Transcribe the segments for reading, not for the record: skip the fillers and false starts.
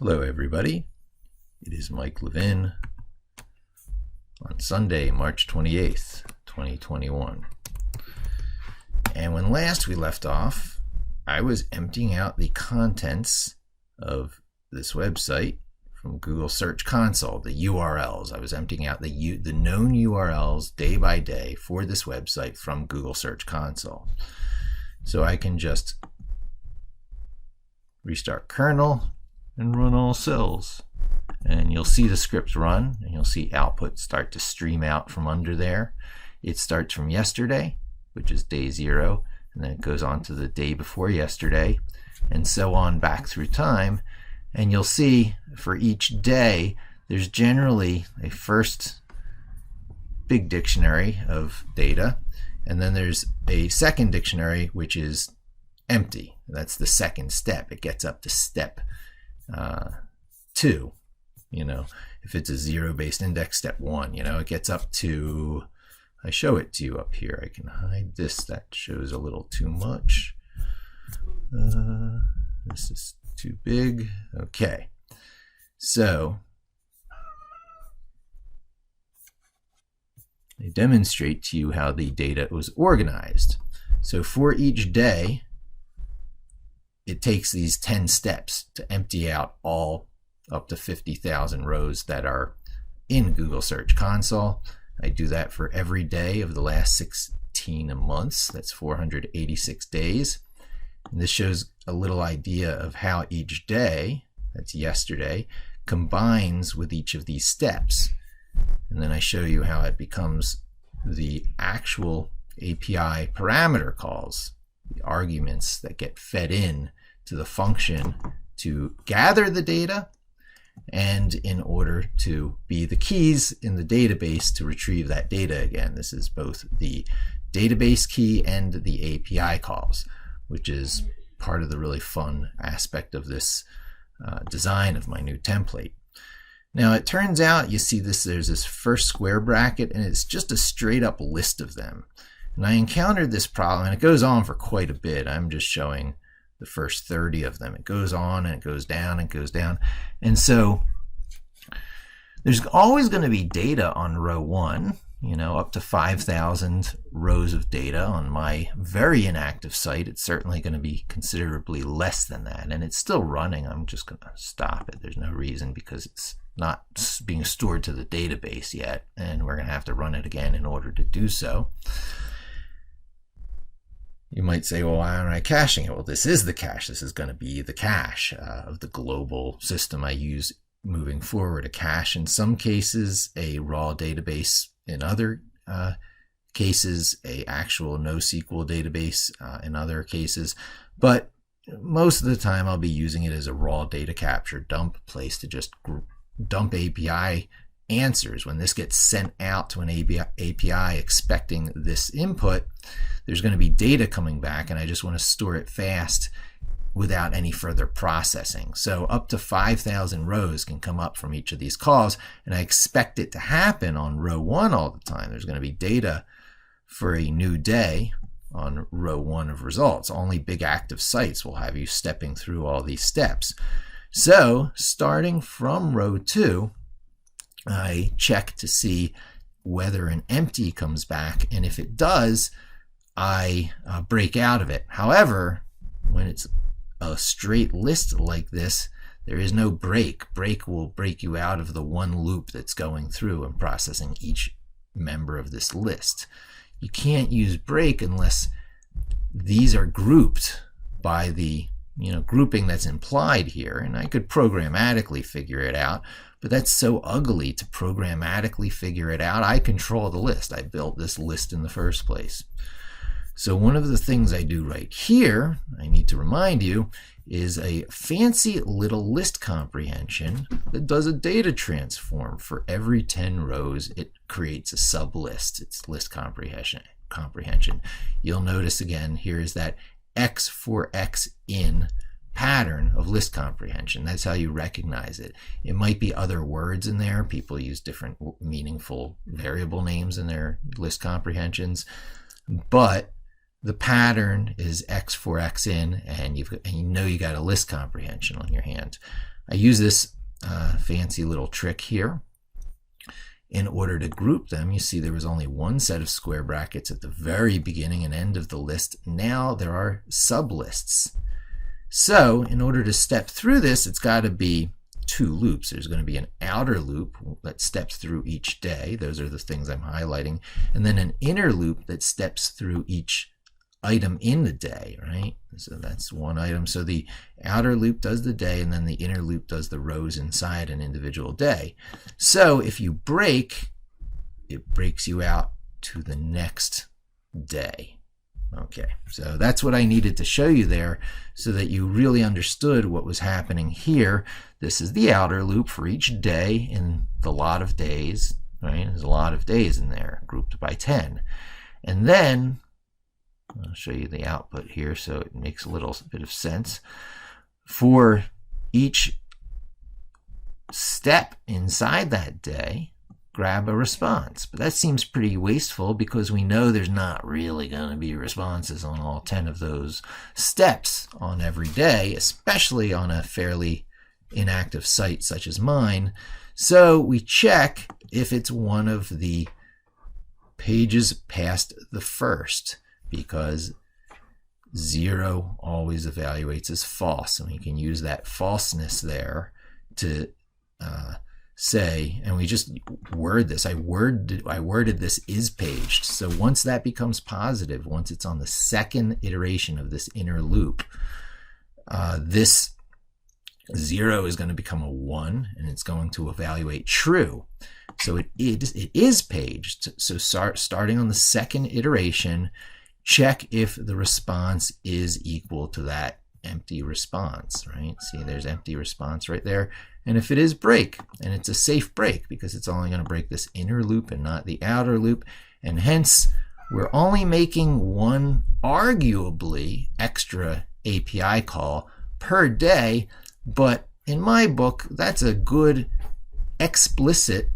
Hello everybody, it is Mike Levin on Sunday, March 28th, 2021. And when last we left off, I was emptying out the contents of this website from Google Search Console, the URLs. I was emptying out the known URLs day by day for this website from Google Search Console. So I can just restart kernel and run all cells, and you'll see the script run, and you'll see output start to stream out from under there. It starts from yesterday, which is day 0, and then it goes on to the day before yesterday, and so on back through time. And you'll see for each day there's generally a first big dictionary of data, and then there's a second dictionary which is empty. That's the second step. It gets up to step 2. If it's a 0-based index, step 1. It gets up to, I show it to you up here. I can hide this. That shows a little too much. This is too big. Okay, so I demonstrate to you how the data was organized. So for each day, it takes these 10 steps to empty out all up to 50,000 rows that are in Google Search Console. I do that for every day of the last 16 months. That's 486 days. And this shows a little idea of how each day, that's yesterday, combines with each of these steps. And then I show you how it becomes the actual API parameter calls, the arguments that get fed in to the function to gather the data, and in order to be the keys in the database to retrieve that data again. This is both the database key and the API calls, which is part of the really fun aspect of this design of my new template. Now it turns out, you see this, there's this first square bracket, and it's just a straight up list of them. And I encountered this problem, and it goes on for quite a bit. I'm just showing the first 30 of them. It goes on and it goes down and goes down. And so there's always going to be data on row 1, up to 5,000 rows of data. On my very inactive site, it's certainly going to be considerably less than that. And it's still running. I'm just going to stop it. There's no reason, because it's not being stored to the database yet, and we're going to have to run it again in order to do so. You might say, well, why aren't I caching it? Well, this is the cache. This is going to be the cache of the global system I use moving forward. A cache in some cases, a raw database in other cases, a actual NoSQL database in other cases. But most of the time I'll be using it as a raw data capture dump place to just dump API answers. When this gets sent out to an API expecting this input, there's going to be data coming back, and I just want to store it fast without any further processing. So up to 5,000 rows can come up from each of these calls, and I expect it to happen on row 1 all the time. There's going to be data for a new day on row 1 of results. Only big active sites will have you stepping through all these steps. So starting from row 2, I check to see whether an empty comes back, and if it does, I break out of it. However, when it's a straight list like this, there is no break. Break will break you out of the one loop that's going through and processing each member of this list. You can't use break unless these are grouped by the grouping that's implied here, and I could programmatically figure it out, but that's so ugly to programmatically figure it out. I control the list. I built this list in the first place. So one of the things I do right here, I need to remind you, is a fancy little list comprehension that does a data transform. For every 10 rows, it creates a sublist. It's list comprehension. You'll notice again, here is that X for X in pattern of list comprehension. That's how you recognize it. It might be other words in there. People use different meaningful variable names in their list comprehensions, but the pattern is X for X in, and you know you got a list comprehension on your hand. I use this fancy little trick here. In order to group them, you see there was only one set of square brackets at the very beginning and end of the list. Now there are sublists. So in order to step through this, it's got to be two loops. There's going to be an outer loop that steps through each day. Those are the things I'm highlighting. And then an inner loop that steps through each item in the day, right? So that's one item. So the outer loop does the day, and then the inner loop does the rows inside an individual day. So if you break, it breaks you out to the next day. Okay, so that's what I needed to show you there so that you really understood what was happening here. This is the outer loop for each day in the lot of days, right? There's a lot of days in there grouped by 10. And then I'll show you the output here so it makes a little bit of sense. For each step inside that day, grab a response. But that seems pretty wasteful because we know there's not really going to be responses on all 10 of those steps on every day, especially on a fairly inactive site such as mine. So we check if it's one of the pages past the first, because 0 always evaluates as false, and we can use that falseness there to say, and we just word this. I worded this is paged. So once that becomes positive, once it's on the second iteration of this inner loop, this 0 is going to become a 1, and it's going to evaluate true. So it is paged. So starting on the second iteration, check if the response is equal to that empty response, right? See, there's empty response right there. And if it is, break. And it's a safe break because it's only going to break this inner loop and not the outer loop. And hence, we're only making one arguably extra API call per day. But in my book, that's a good explicit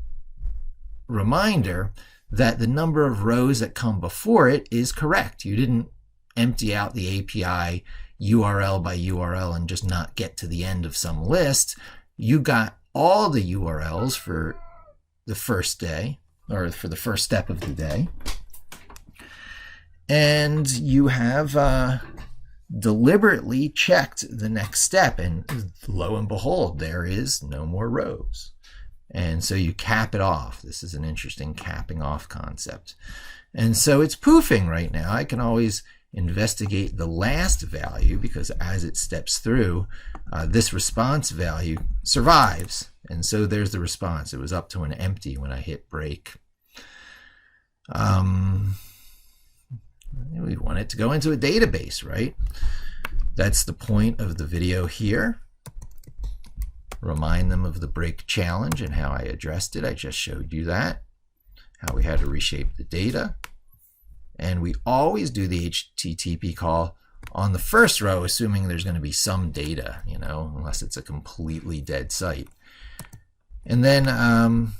reminder that the number of rows that come before it is correct. You didn't empty out the API URL by URL and just not get to the end of some list. You got all the URLs for the first day, or for the first step of the day. And you have deliberately checked the next step, and lo and behold, there is no more rows. And so you cap it off. This is an interesting capping off concept. And so it's poofing right now. I can always investigate the last value because as it steps through, this response value survives. And so there's the response. It was up to an empty when I hit break. We want it to go into a database, right? That's the point of the video here. Remind them of the break challenge and how I addressed it. I just showed you that, how we had to reshape the data. And we always do the HTTP call on the first row, assuming there's going to be some data, you know, unless it's a completely dead site. And then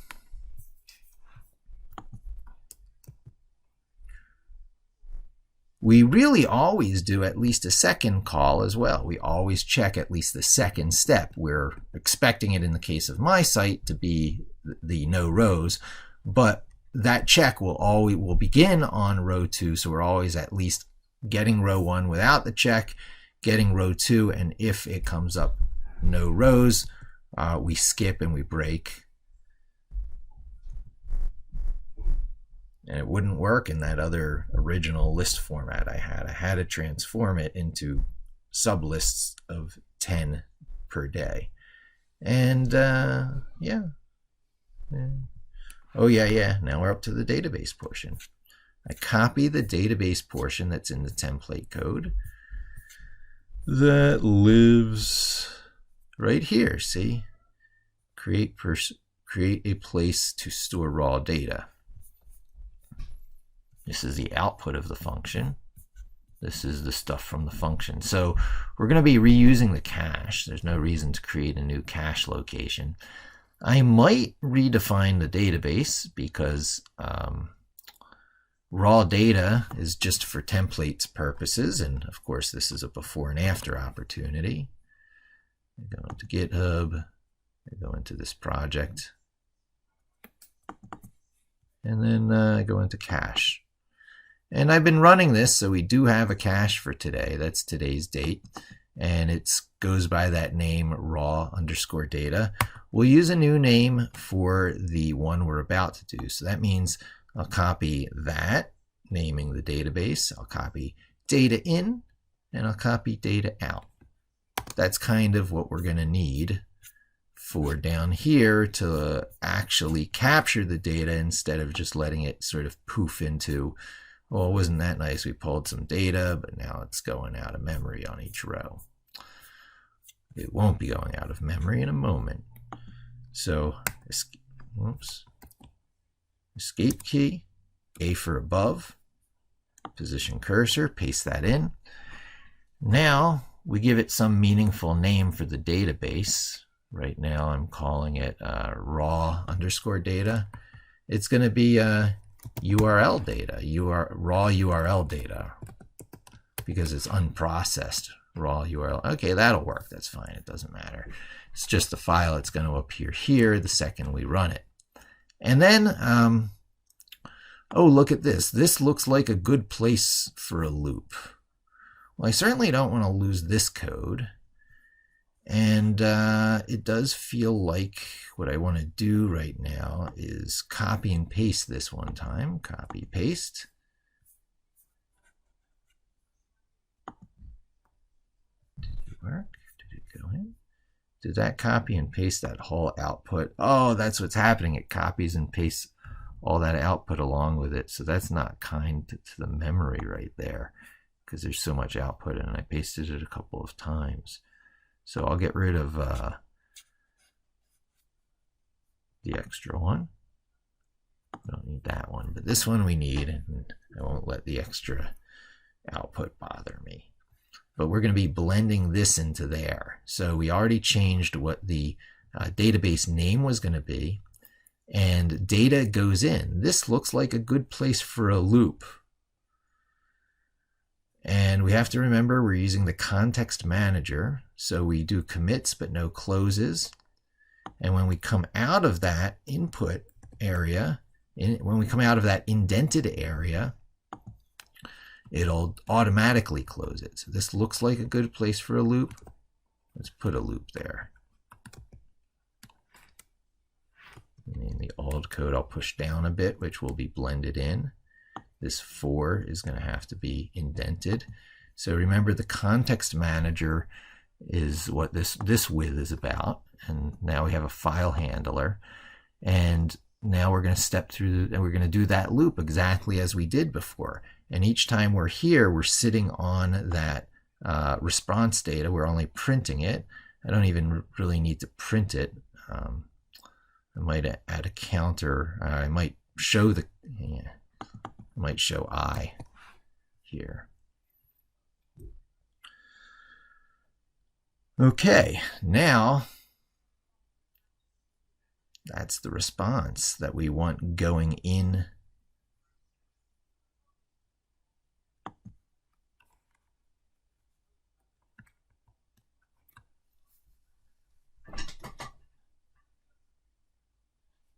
we really always do at least a second call as well. We always check at least the second step. We're expecting it in the case of my site to be the no rows, but that check will begin on row 2. So we're always at least getting row 1 without the check, getting row 2, and if it comes up no rows, we skip and we break. And it wouldn't work in that other original list format I had. I had to transform it into sublists of 10 per day. And yeah. Oh yeah, now we're up to the database portion. I copy the database portion that's in the template code that lives right here, see? Create a place to store raw data. This is the output of the function. This is the stuff from the function. So we're going to be reusing the cache. There's no reason to create a new cache location. I might redefine the database because raw data is just for templates purposes, and of course this is a before and after opportunity. I go into GitHub, I go into this project, and then I go into cache. And I've been running this, so we do have a cache for today. That's today's date, and it goes by that name, raw_data. We'll use a new name for the one we're about to do. So that means I'll copy that, naming the database. I'll copy data in, and I'll copy data out. That's kind of what we're going to need for down here to actually capture the data instead of just letting it sort of poof into, well, wasn't that nice? We pulled some data, but now it's going out of memory on each row. It won't be going out of memory in a moment. So, escape key, A for above, position cursor, paste that in. Now, we give it some meaningful name for the database. Right now, I'm calling it raw_data. It's going to be URL data, raw URL data, because it's unprocessed raw URL. Okay, that'll work. That's fine. It doesn't matter. It's just the file that's going to appear here the second we run it. And then, oh, look at this. This looks like a good place for a loop. Well, I certainly don't want to lose this code. And it does feel like what I want to do right now is copy and paste this one time. Copy, paste. Did it work? Did it go in? Did that copy and paste that whole output? Oh, that's what's happening. It copies and pastes all that output along with it. So that's not kind to the memory right there, because there's so much output, and I pasted it a couple of times. So I'll get rid of the extra one. Don't need that one, but this one we need, and I won't let the extra output bother me. But we're going to be blending this into there. So we already changed what the database name was going to be, and data goes in. This looks like a good place for a loop. And we have to remember we're using the context manager, so we do commits but no closes. And when we come out of that input area, when we come out of that indented area, it'll automatically close it. So this looks like a good place for a loop. Let's put a loop there. And in the old code, I'll push down a bit, which will be blended in. This 4 is going to have to be indented. So remember, the context manager is what this with is about. And now we have a file handler. And now we're going to step through, and we're going to do that loop exactly as we did before. And each time we're here, we're sitting on that response data. We're only printing it. I don't even really need to print it. I might add a counter. I might show the... Yeah. I might show I here. Okay, now that's the response that we want going in.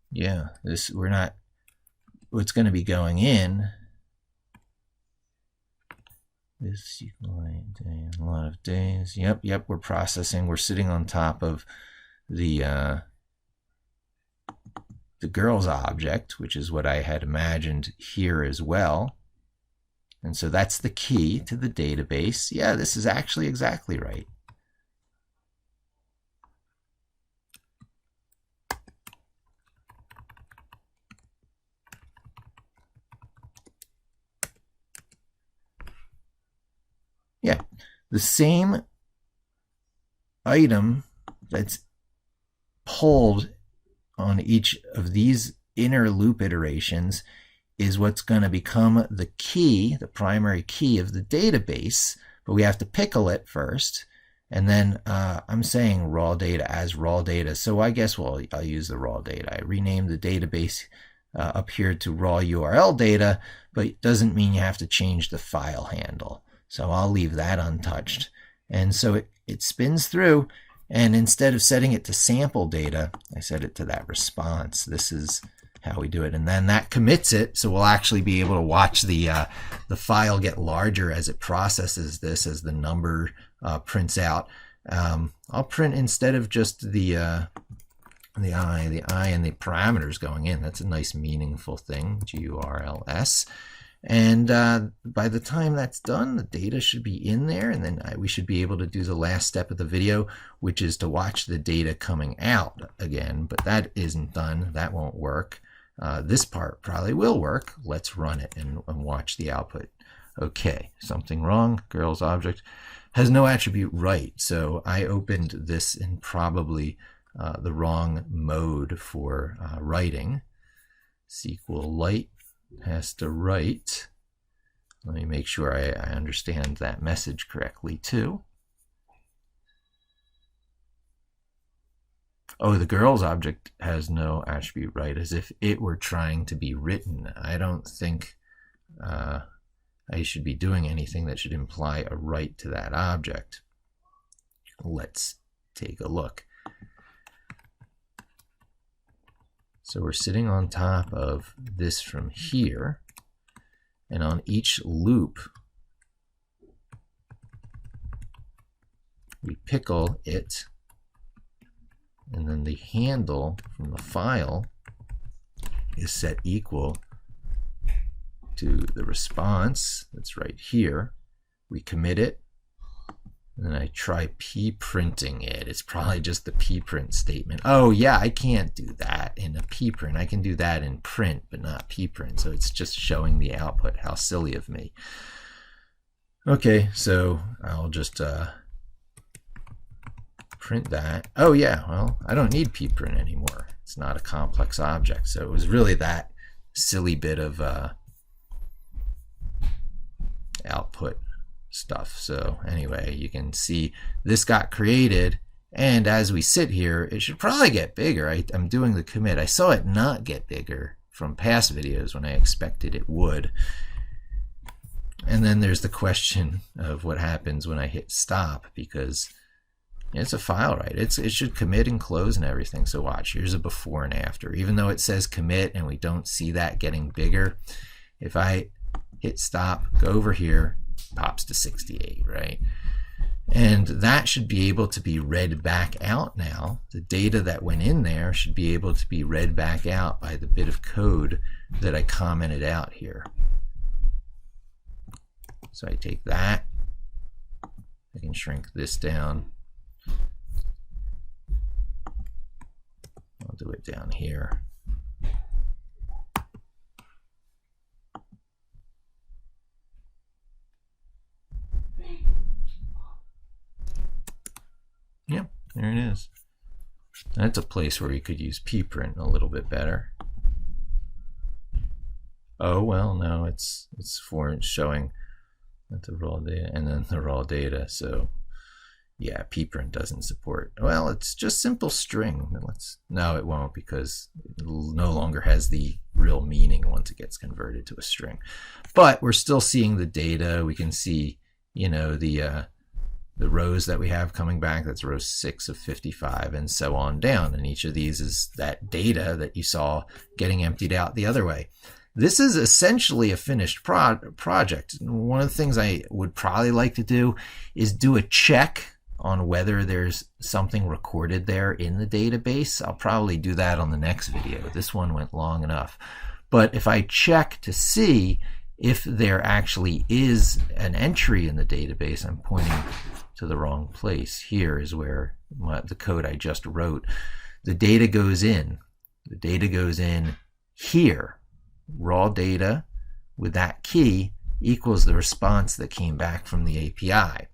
Yeah, we're not, what's going to be going in is SQLite day, a lot of days. Yep, we're processing. We're sitting on top of the girls object, which is what I had imagined here as well. And so that's the key to the database. Yeah, this is actually exactly right. Yeah, the same item that's pulled on each of these inner loop iterations is what's going to become the key, the primary key of the database, but we have to pickle it first. And then I'm saying raw data as raw data. So I guess, well, I'll use the raw data. I renamed the database up here to raw URL data, but it doesn't mean you have to change the file handle. So I'll leave that untouched. And so it spins through, and instead of setting it to sample data, I set it to that response. This is how we do it. And then that commits it, so we'll actually be able to watch the file get larger as it processes this, as the number prints out. I'll print, instead of just the I and the parameters going in. That's a nice meaningful thing, GURLS. And by the time that's done, the data should be in there, and then we should be able to do the last step of the video, which is to watch the data coming out again, but that isn't done. That won't work. This part probably will work. Let's run it and watch the output. Okay, something wrong. Girls object has no attribute right, so I opened this in probably the wrong mode for writing. SQLite has to write. Let me make sure I understand that message correctly too. Oh, the girls object has no attribute right, as if it were trying to be written. I don't think I should be doing anything that should imply a right to that object. Let's take a look. So we're sitting on top of this from here, and on each loop, we pickle it, and then the handle from the file is set equal to the response that's right here. We commit it, and then I try p-printing it. It's probably just the p-print statement. Oh yeah, I can't do that in a p-print. I can do that in print, but not p-print. So it's just showing the output. How silly of me. Okay, so I'll just print that. Oh yeah, well, I don't need p-print anymore. It's not a complex object. So it was really that silly bit of output stuff. So anyway, you can see this got created, and as we sit here, it should probably get bigger. I'm doing the commit. I saw it not get bigger from past videos when I expected it would. And then there's the question of what happens when I hit stop, because it's a file, right? It should commit and close and everything. So watch, here's a before and after. Even though it says commit and we don't see that getting bigger, if I hit stop, go over here, pops to 68, right? And that should be able to be read back out now. The data that went in there should be able to be read back out by the bit of code that I commented out here. So I take that, I can shrink this down. I'll do it down here. Yep, there it is. That's a place where you could use pprint a little bit better. Oh well, no, it's for showing that the raw data and then the raw data. So yeah, pprint doesn't support. Well, it's just simple string. No, it won't, because it no longer has the real meaning once it gets converted to a string. But we're still seeing the data. We can see, you know, the rows that we have coming back. That's row 6 of 55, and so on down. And each of these is that data that you saw getting emptied out the other way. This is essentially a finished project. One of the things I would probably like to do is do a check on whether there's something recorded there in the database. I'll probably do that on the next video. This one went long enough. But if I check to see if there actually is an entry in the database, I'm pointing to the wrong place. Here is where the code I just wrote. The data goes in. The data goes in here. Raw data with that key equals the response that came back from the API.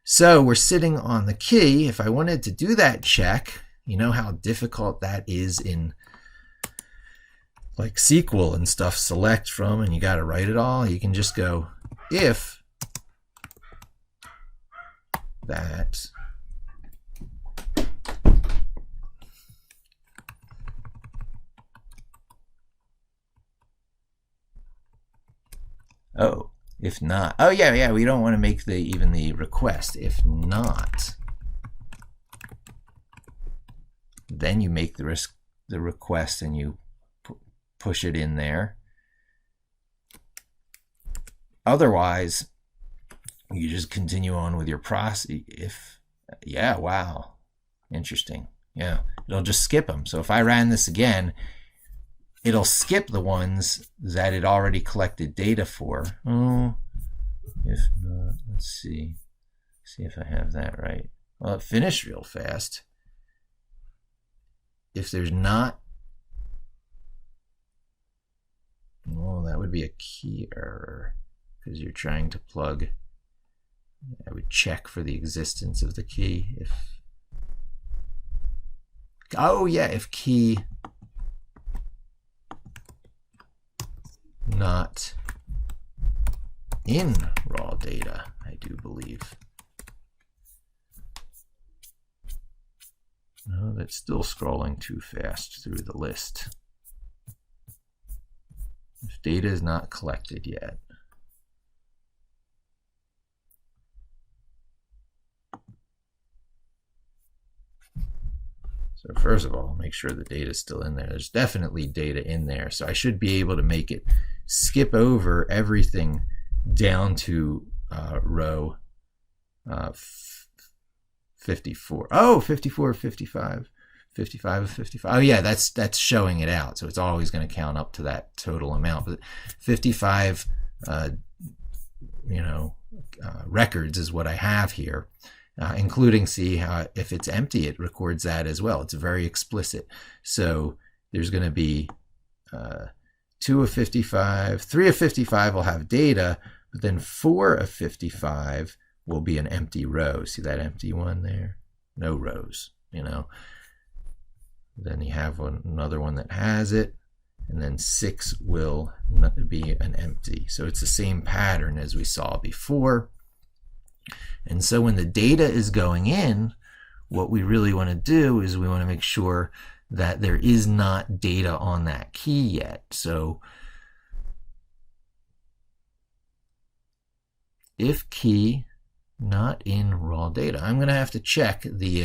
So we're sitting on the key. If I wanted to do that check, you know how difficult that is in like SQL and stuff, select from, and you got to write it all. You can just go if that Oh, if not, oh yeah, we don't want to make even the request. If not, then you make the request and you push it in there. Otherwise, you just continue on with your process. Yeah, wow, interesting. Yeah, it'll just skip them. So if I ran this again, it'll skip the ones that it already collected data for. Oh, if not, let's see if I have that right. Well, it finished real fast. If there's not, well, that would be a key error because you're trying to plug. I would check for the existence of the key. If key not in raw data, I do believe. No, that's still scrolling too fast through the list. If data is not collected yet. So first of all, make sure the data is still in there. There's definitely data in there. So I should be able to make it skip over everything down to row 54. Oh, 54, 55, 55 of 55. Oh yeah, that's showing it out. So it's always going to count up to that total amount. But 55, records is what I have here. Including if it's empty, it records that as well. It's very explicit. So there's going to be 2 of 55, 3 of 55 will have data, but then 4 of 55 will be an empty row. See that empty one there? No rows, Then you have another one that has it, and then 6 will be an empty. So it's the same pattern as we saw before. And so when the data is going in, what we really want to do is we want to make sure that there is not data on that key yet. So if key not in raw data, I'm going to have to check the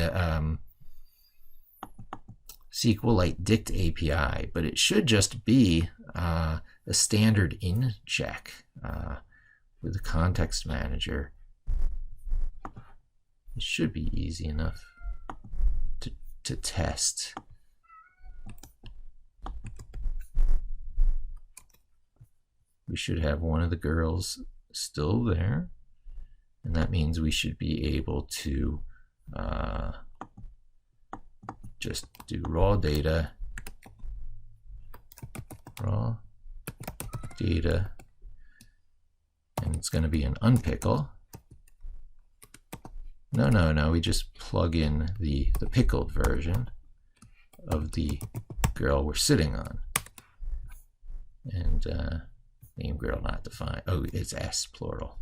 SQLite dict API, but it should just be a standard in check with the context manager. It should be easy enough to test. We should have one of the girls still there, and that means we should be able to just do raw data, and it's going to be an unpickle. No, we just plug in the pickled version of the girl we're sitting on. And name girl not defined. Oh, it's S, plural.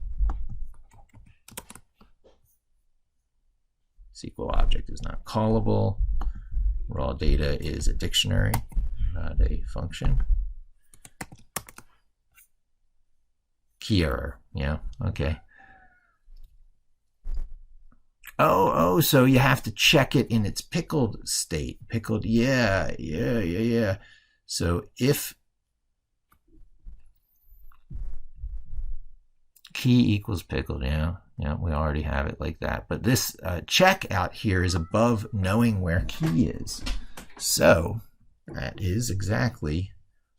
SQL object is not callable. Raw data is a dictionary, not a function. Key error, yeah, okay. Oh, so you have to check it in its pickled state. Pickled, yeah. So if key equals pickled, yeah, we already have it like that. But this check out here is above knowing where key is. So that is exactly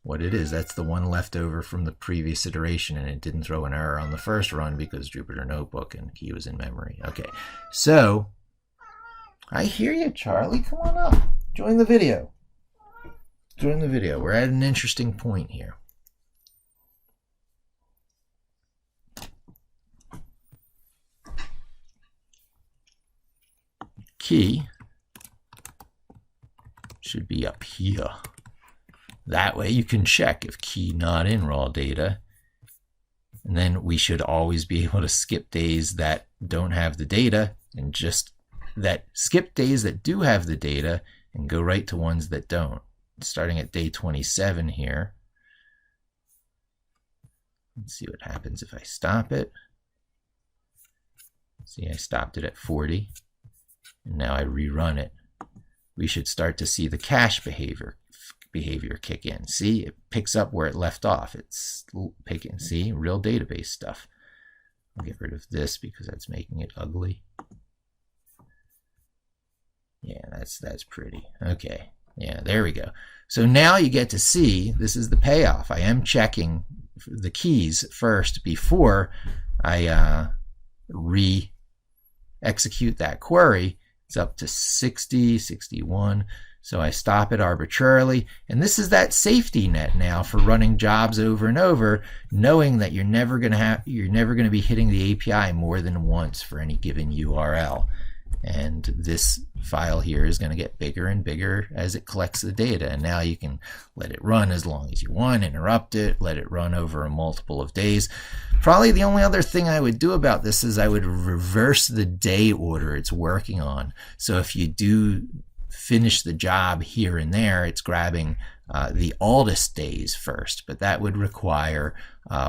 what it is. That's the one left over from the previous iteration, and it didn't throw an error on the first run because Jupyter Notebook and key was in memory. Okay, so I hear you, Charlie. Come on up. Join the video. We're at an interesting point here. Key should be up here. That way you can check if key not in raw data. And then we should always be able to skip days that don't have the data and just skip days that do have the data and go right to ones that don't. Starting at day 27 here. Let's see what happens if I stop it. See, I stopped it at 40, and now I rerun it. We should start to see the cache behavior kick in. See, it picks up where it left off. It's picking, see, real database stuff. I'll get rid of this because that's making it ugly. Yeah, that's pretty. Okay, yeah, there we go. So now you get to see, this is the payoff. I am checking the keys first before I re-execute that query. It's up to 60, 61. So I stop it arbitrarily. And this is that safety net now for running jobs over and over, knowing that you're never going to be hitting the API more than once for any given URL. And this file here is going to get bigger and bigger as it collects the data. And now you can let it run as long as you want, interrupt it, let it run over a multiple of days. Probably the only other thing I would do about this is I would reverse the day order it's working on. So if you do finish the job here and there, it's grabbing the oldest days first, but that would require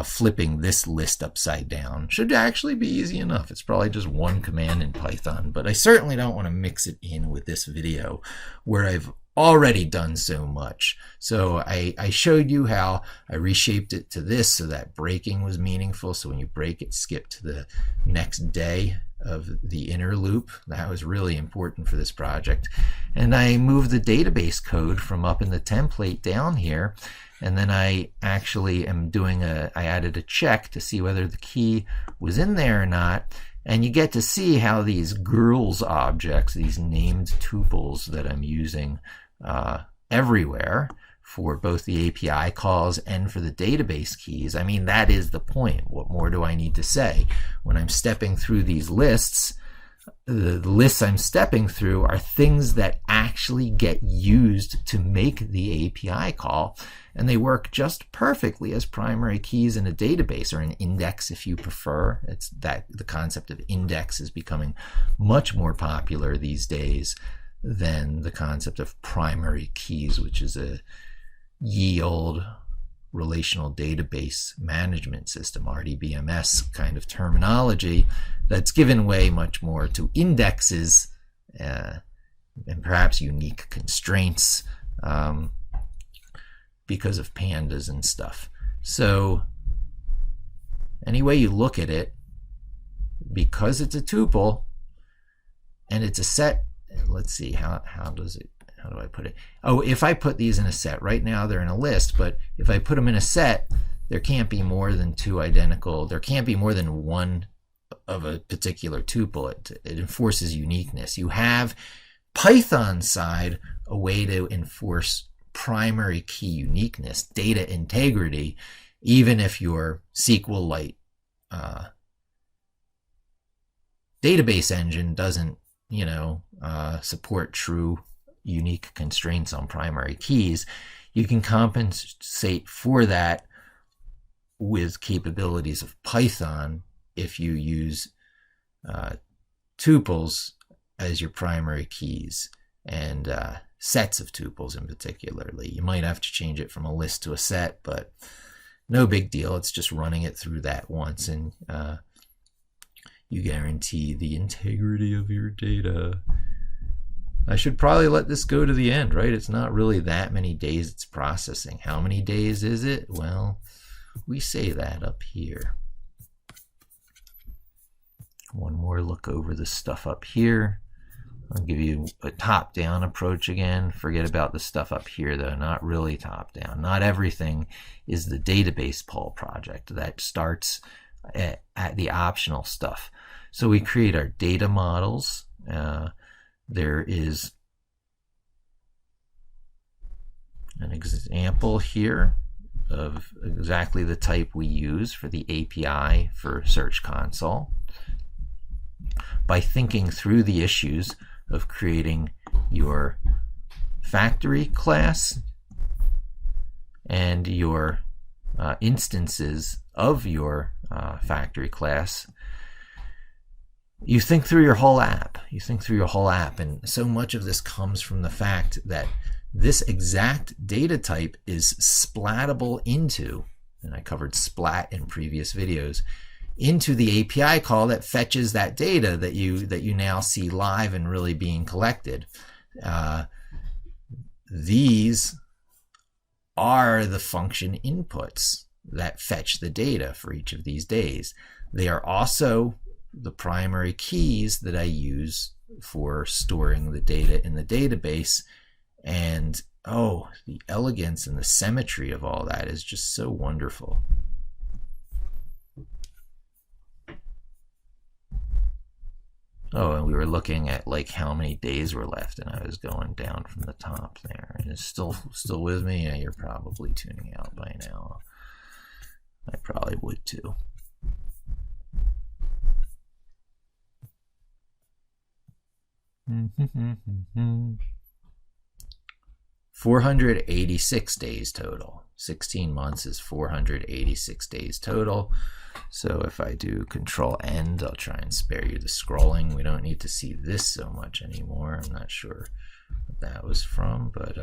flipping this list upside down. Should actually be easy enough. It's probably just one command in Python, but I certainly don't want to mix it in with this video where I've already done so much. So I showed you how I reshaped it to this so that breaking was meaningful. So when you break it, skip to the next day of the inner loop. That was really important for this project. And I moved the database code from up in the template down here. And then I actually am doing I added a check to see whether the key was in there or not. And you get to see how these girls objects, these named tuples that I'm using everywhere for both the API calls and for the database keys. I mean, that is the point. What more do I need to say? When I'm stepping through these lists, the lists I'm stepping through are things that actually get used to make the API call, and they work just perfectly as primary keys in a database, or an index if you prefer. It's that the concept of index is becoming much more popular these days than the concept of primary keys, which is a ye old relational database management system, RDBMS kind of terminology, that's given way much more to indexes and perhaps unique constraints because of pandas and stuff. So any way you look at it, because it's a tuple and it's a set, let's see, how do I put it? Oh, if I put these in a set, right now they're in a list, but if I put them in a set, there can't be more than two identical, there can't be more than one of a particular tuple. It enforces uniqueness. You have Python side a way to enforce primary key uniqueness, data integrity, even if your SQLite database engine doesn't, support true unique constraints on primary keys. You can compensate for that with capabilities of Python if you use tuples as your primary keys, and sets of tuples in particularly. You might have to change it from a list to a set, but no big deal. It's just running it through that once, and you guarantee the integrity of your data. I should probably let this go to the end, right? It's not really that many days it's processing. How many days is it? Well, we say that up here. One more look over the stuff up here. I'll give you a top-down approach again. Forget about the stuff up here, though. Not really top-down. Not everything is the database pull project. That starts at the optional stuff. So we create our data models. There is an example here of exactly the type we use for the API for Search Console. By thinking through the issues of creating your factory class and your instances of your factory class, you think through your whole app. And so much of this comes from the fact that this exact data type is splattable into and I covered Splat in previous videos, into the API call that fetches that data that you now see live and really being collected. These are the function inputs that fetch the data for each of these days. They are also the primary keys that I use for storing the data in the database. And oh, the elegance and the symmetry of all that is just so wonderful. Oh, and we were looking at like how many days were left, and I was going down from the top there. And it's still with me? Yeah, you're probably tuning out by now. I probably would too. Mm-hmm. 486 days total. 16 months is 486 days total. So if I do Control End, I'll try and spare you the scrolling. We don't need to see this so much anymore. I'm not sure what that was from, but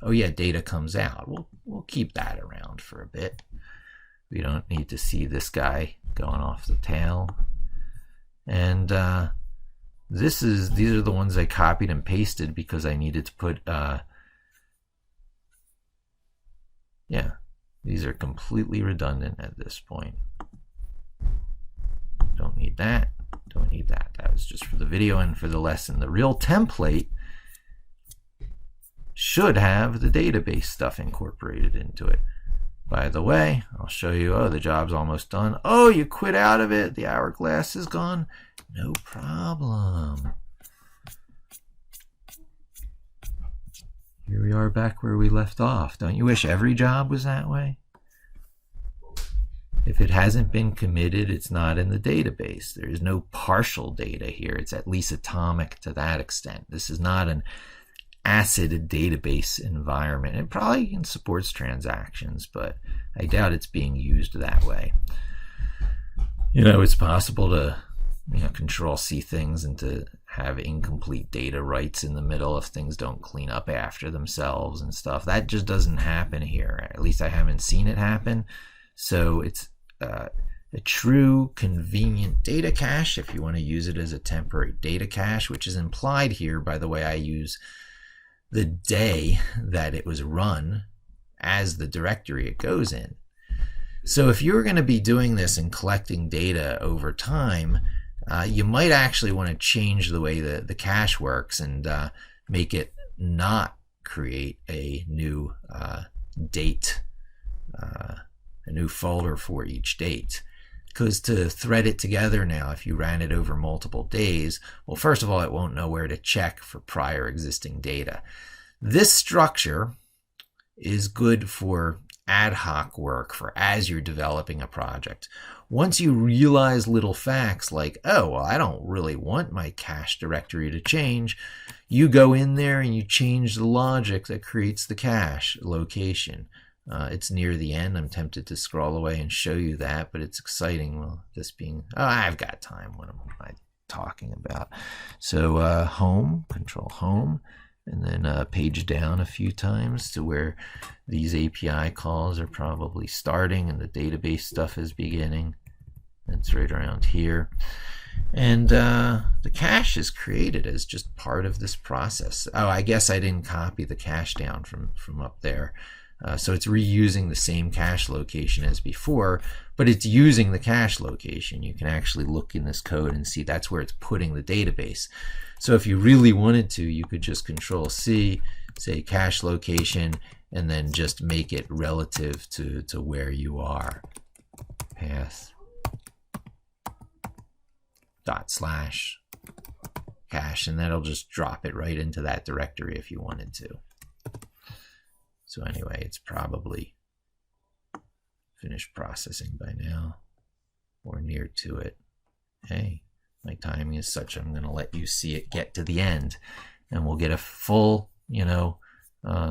oh yeah, data comes out. We'll keep that around for a bit. We don't need to see this guy going off the tail. And these are the ones I copied and pasted because I needed to put yeah, these are completely redundant at this point. Don't need that, don't need that. That was just for the video and for the lesson. The real template should have the database stuff incorporated into it. By the way, I'll show you, oh, the job's almost done. Oh, you quit out of it, the hourglass is gone. No problem. Here we are back where we left off. Don't you wish every job was that way? If it hasn't been committed, it's not in the database. There is no partial data here. It's at least atomic to that extent. This is not an ACID database environment. It probably supports transactions, but I doubt it's being used that way. You know, it's possible to Control C things and to have incomplete data rights in the middle if things don't clean up after themselves and stuff. That just doesn't happen here. At least I haven't seen it happen. So it's a true convenient data cache if you want to use it as a temporary data cache, which is implied here by the way I use the day that it was run as the directory it goes in. So if you're going to be doing this and collecting data over time, you might actually want to change the way the cache works and make it not create a new date, a new folder for each date. Because to thread it together now, if you ran it over multiple days, well, first of all, it won't know where to check for prior existing data. This structure is good for ad hoc work, for as you're developing a project. Once you realize little facts like, oh, well, I don't really want my cache directory to change, you go in there and you change the logic that creates the cache location. It's near the end. I'm tempted to scroll away and show you that, but it's exciting. Well, this being, oh, I've got time. What am I talking about? So home, Control Home, and then page down a few times to where these API calls are probably starting and the database stuff is beginning. It's right around here. And the cache is created as just part of this process. Oh, I guess I didn't copy the cache down from up there. So it's reusing the same cache location as before, but it's using the cache location. You can actually look in this code and see that's where it's putting the database. So if you really wanted to, you could just Control C, say cache location, and then just make it relative to where you are. Path / cache, and that'll just drop it right into that directory if you wanted to. So anyway, it's probably finished processing by now, or near to it. Hey, my timing is such I'm going to let you see it get to the end, and we'll get a full,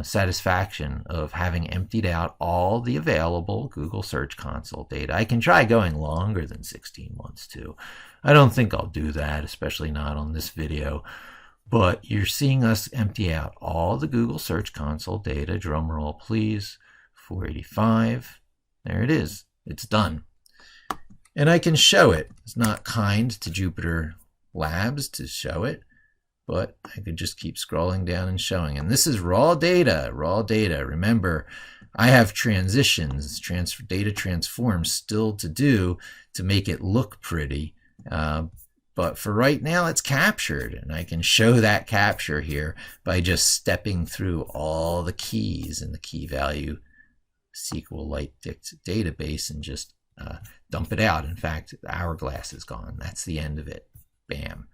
satisfaction of having emptied out all the available Google Search Console data. I can try going longer than 16 months too. I don't think I'll do that, especially not on this video. But you're seeing us empty out all the Google Search Console data. Drum roll, please. 485. There it is. It's done. And I can show it. It's not kind to Jupyter Labs to show it, but I could just keep scrolling down and showing. And this is raw data, raw data. Remember, I have transitions, data transforms still to do to make it look pretty. But for right now, it's captured. And I can show that capture here by just stepping through all the keys in the key value SQLite database and just dump it out. In fact, the hourglass is gone. That's the end of it. Bam.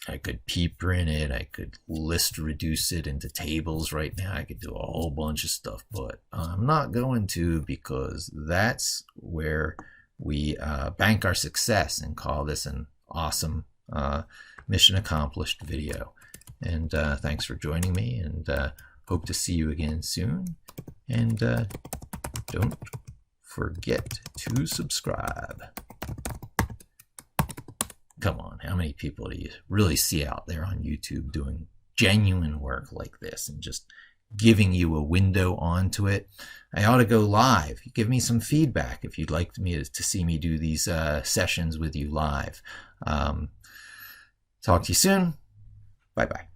I could p-print it. I could list reduce it into tables right now. I could do a whole bunch of stuff, but I'm not going to, because that's where we bank our success and call this an awesome mission accomplished video. And thanks for joining me, and hope to see you again soon. And don't forget to subscribe. Come on, how many people do you really see out there on YouTube doing genuine work like this and just giving you a window onto it? I ought to go live. Give me some feedback if you'd like me to see me do these sessions with you live. Talk to you soon. Bye-bye.